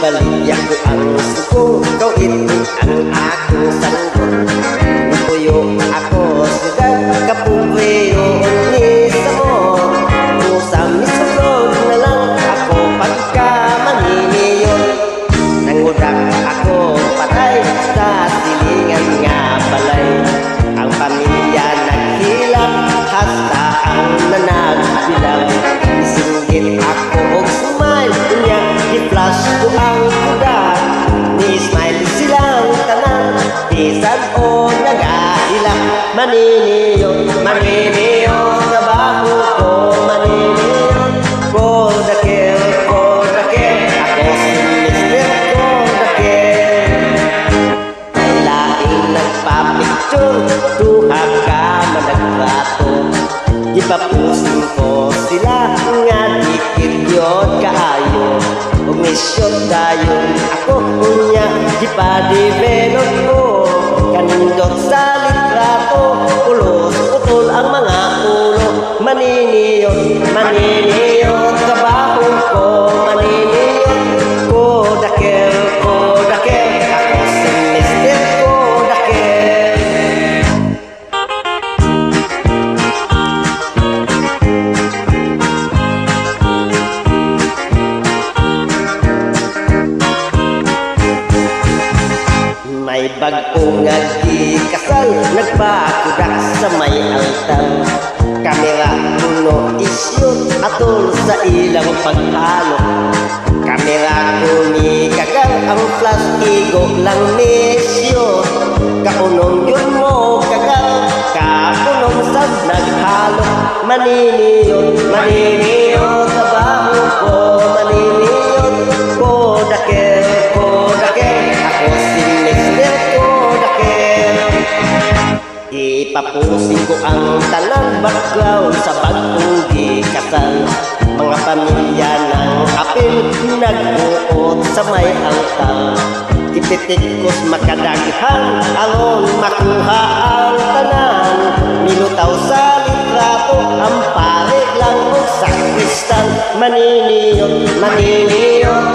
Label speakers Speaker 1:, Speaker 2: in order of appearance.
Speaker 1: Ibalidya ko ang suko, kawit ang akong sanggol. Nutuyo ako sugat, kapuweyo ni Samo. Kusang misulog na lang ako pagka maniniyon. Nangudak ako patay sa silingan nga balay. Ang pamilya naghilap, hasta ang nanagbilang. Isinggit ako og smile, niya i-flash ko ang kuda. Ni-smile silang tanan, bisan o nag-ahila. Maniniyon, maniniyon, trabaho ko, maniniyon. Kodakel, kodakel, ako si Mr. Kodakel. May laing nagpapicture, tuhag ka managbato. Ipapusin ko sila nga dikit yun kaayo. Huwag misyon dayon ako unya ipa-develop ko. Kanindot sa litrato, pulos putol ang mga ulo. Maniniyon, maniniyon, trabaho ko, maniniyon. Kodakel, kodakel, ako si Mr. Kodakel. May bagong nagkikasal, nagpakudak sa may altar. Kamera kuno isyo, atol sa ilang paghalo. Kamera kuni kagal, ang flash igo lang misyo. Kaunong yun mo kagal, kaunong sab naghalo. Maniniyon, maniniyon, trabaho ko, maniniyon. Kodakel, kodakel, ako si Mr. Kodakel. Ipapusin ko ang tanan background sa bagong gikasal. Mga pamilya ng apil nagbuot sa may altar. Ipitikos makadaghan aron makuha ang tanan. Minutaw sa litrato ang pare lang o sakristan. Maniniyon, maniniyon,